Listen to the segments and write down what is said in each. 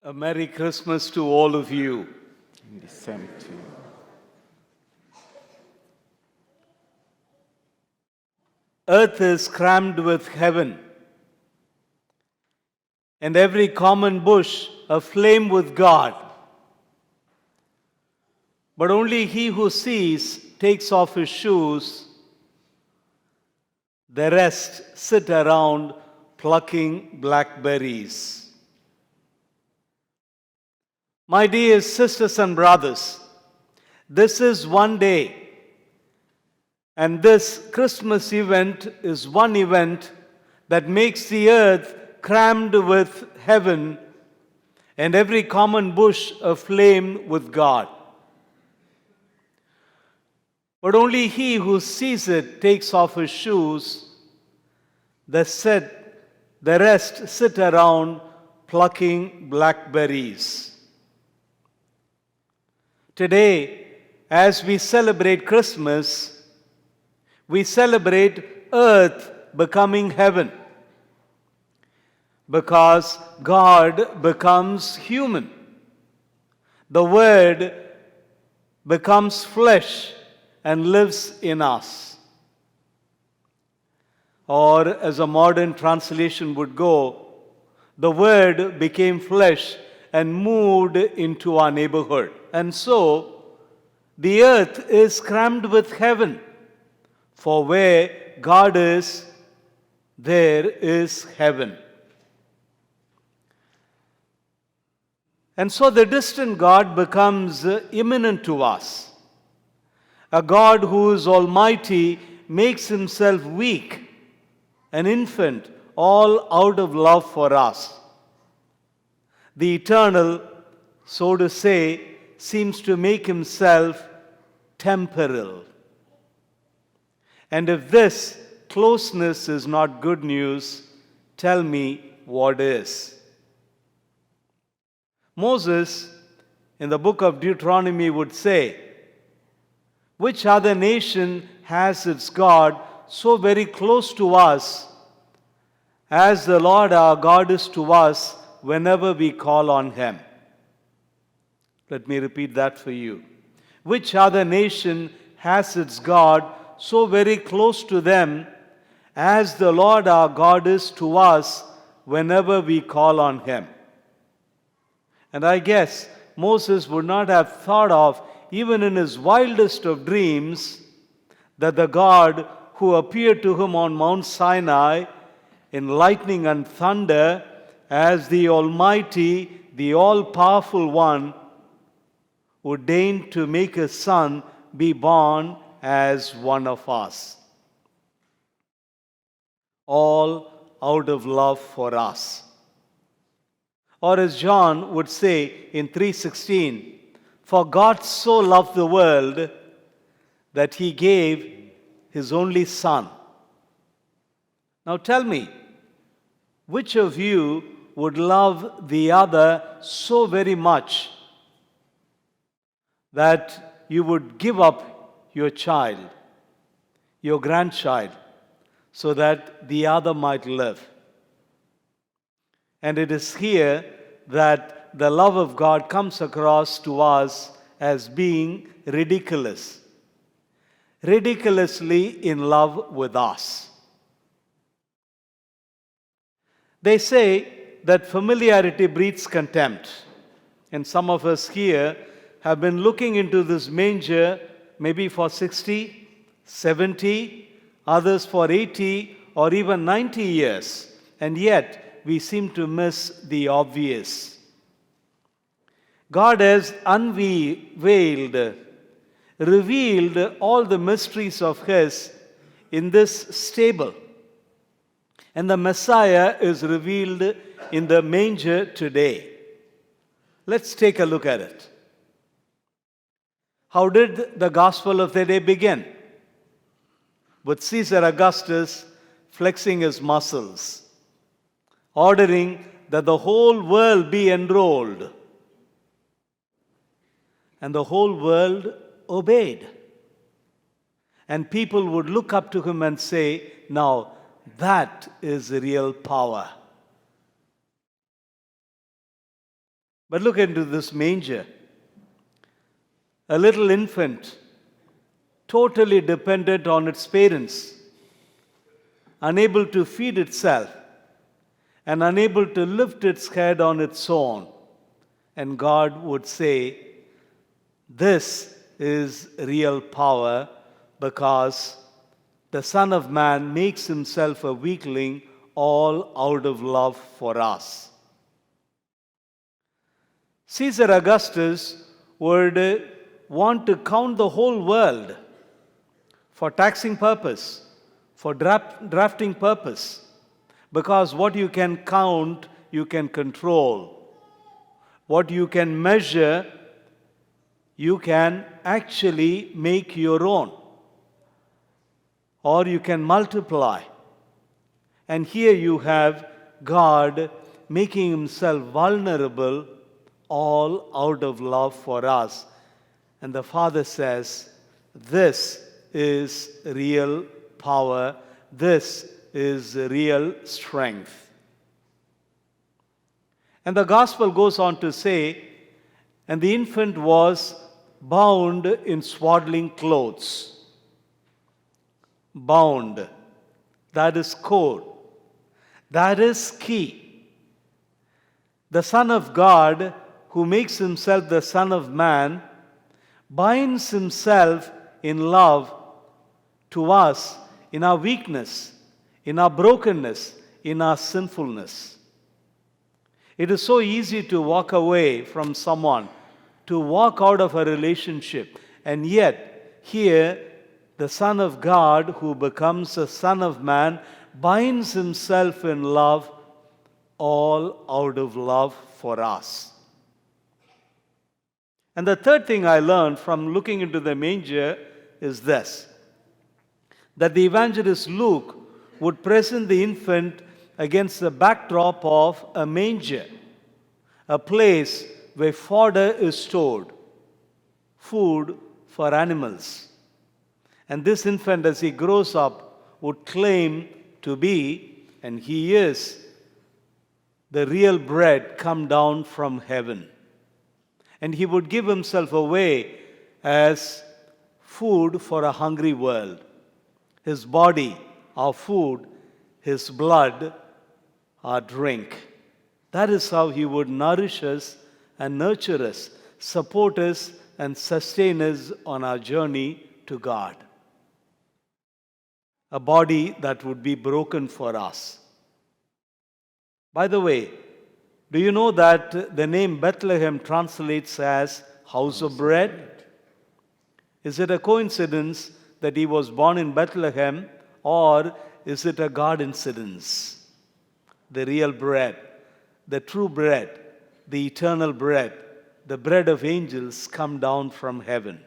A Merry Christmas to all of you. And the same to you. Earth is crammed with heaven, and every common bush aflame with God. But only he who sees takes off his shoes. The rest sit around plucking blackberries. My dear sisters and brothers, this is one day, and this Christmas event is one event that makes the earth crammed with heaven and every common bush aflame with God. But only he who sees it takes off his shoes. The rest sit around plucking blackberries. Today, as we celebrate Christmas, we celebrate earth becoming heaven, because God becomes human. The Word becomes flesh and lives in us. Or, as a modern translation would go, the Word became flesh and moved into our neighborhood. And so, the earth is crammed with heaven, for where God is, there is heaven. And so the distant God becomes imminent to us. A God who is almighty makes himself weak, an infant, all out of love for us. The eternal, so to say, seems to make himself temporal. And if this closeness is not good news, tell me what is. Moses, in the book of Deuteronomy, would say, "Which other nation has its God so very close to us as the Lord our God is to us whenever we call on him?" Let me repeat that for you. Which other nation has its God so very close to them as the Lord our God is to us whenever we call on him? And I guess Moses would not have thought of, even in his wildest of dreams, that the God who appeared to him on Mount Sinai in lightning and thunder as the Almighty, the all-powerful One, would deign to make his Son be born as one of us. All out of love for us. Or as John would say in 3:16, "For God so loved the world that he gave his only Son." Now tell me, which of you would love the other so very much that you would give up your child, your grandchild, so that the other might live? And it is here that the love of God comes across to us as being ridiculous, ridiculously in love with us. They say that familiarity breeds contempt. And some of us here have been looking into this manger maybe for 60, 70, others for 80 or even 90 years. And yet we seem to miss the obvious. God has unveiled, revealed all the mysteries of his in this stable. And the Messiah is revealed in the manger today. Let's take a look at it. How did the gospel of the day begin? With Caesar Augustus flexing his muscles, ordering that the whole world be enrolled. And the whole world obeyed. And people would look up to him and say, "Now, that is real power." But look into this manger. A little infant, totally dependent on its parents, unable to feed itself, and unable to lift its head on its own. And God would say, this is real power, because the Son of Man makes himself a weakling, all out of love for us. Caesar Augustus would want to count the whole world for taxing purpose, for drafting purpose, because what you can count, you can control. What you can measure, you can actually make your own, or you can multiply. And here you have God making himself vulnerable, all out of love for us. And the Father says, this is real power, this is real strength. And the gospel goes on to say, and the infant was bound in swaddling clothes. Bound. That is core. That is key. The Son of God, who makes himself the Son of Man, binds himself in love to us in our weakness, in our brokenness, in our sinfulness. It is so easy to walk away from someone, to walk out of a relationship. And yet, here, the Son of God, who becomes a Son of Man, binds himself in love, all out of love for us. And the third thing I learned from looking into the manger is this, that the evangelist Luke would present the infant against the backdrop of a manger, a place where fodder is stored, food for animals. And this infant, as he grows up, would claim to be, and he is, the real bread come down from heaven. And he would give himself away as food for a hungry world. His body, our food, his blood, our drink. That is how he would nourish us and nurture us, support us and sustain us on our journey to God. A body that would be broken for us. By the way, do you know that the name Bethlehem translates as house of bread? Is it a coincidence that he was born in Bethlehem, or is it a God incidence? The real bread, the true bread, the eternal bread, the bread of angels come down from heaven.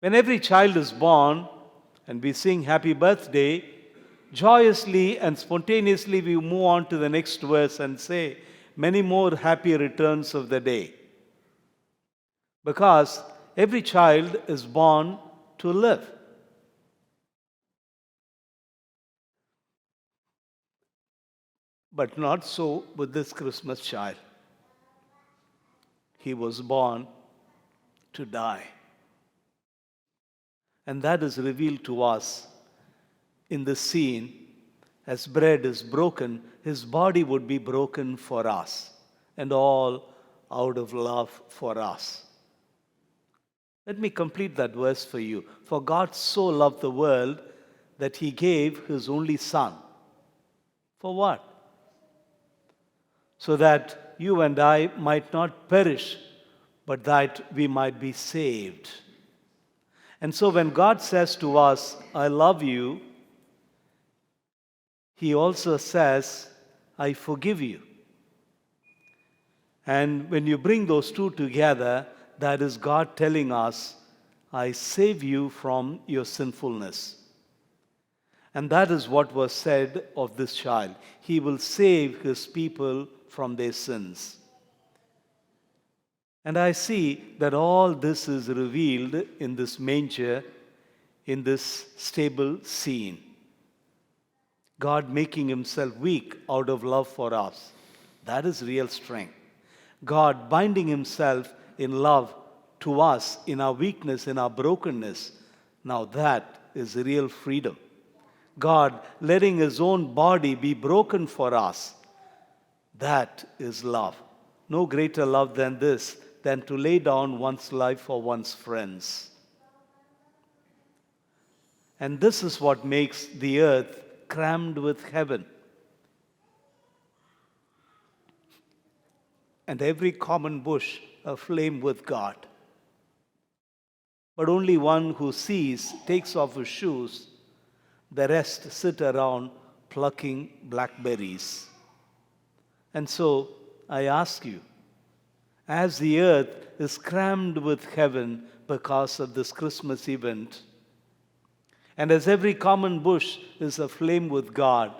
When every child is born and we sing happy birthday, joyously and spontaneously we move on to the next verse and say, many more happy returns of the day. Because every child is born to live. But not so with this Christmas child. He was born to die. And that is revealed to us in the scene. As bread is broken, his body would be broken for us, and all out of love for us. Let me complete that verse for you. For God so loved the world that he gave his only Son. For what? So that you and I might not perish, but that we might be saved. And so when God says to us, I love you, he also says, I forgive you. And when you bring those two together, that is God telling us, I save you from your sinfulness. And that is what was said of this child. He will save his people from their sins. And I see that all this is revealed in this manger, in this stable scene. God making himself weak out of love for us. That is real strength. God binding himself in love to us in our weakness, in our brokenness. Now that is real freedom. God letting his own body be broken for us. That is love. No greater love than this, than to lay down one's life for one's friends. And this is what makes the earth crammed with heaven. And every common bush aflame with God. But only one who sees takes off his shoes. The rest sit around plucking blackberries. And so I ask you, as the earth is crammed with heaven because of this Christmas event, and as every common bush is aflame with God,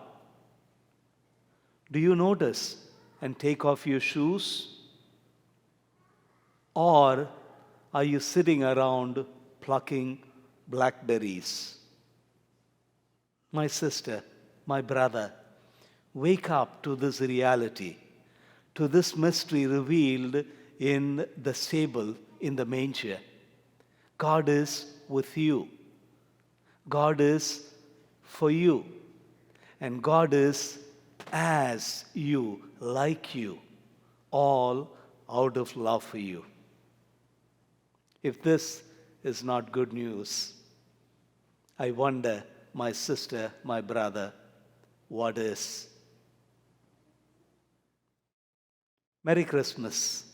do you notice and take off your shoes? Or are you sitting around plucking blackberries? My sister, my brother, wake up to this reality, to this mystery revealed in the stable, in the manger. God is with you. God is for you. And God is as you, like you, all out of love for you. If this is not good news, I wonder, my sister, my brother, what is? Merry Christmas.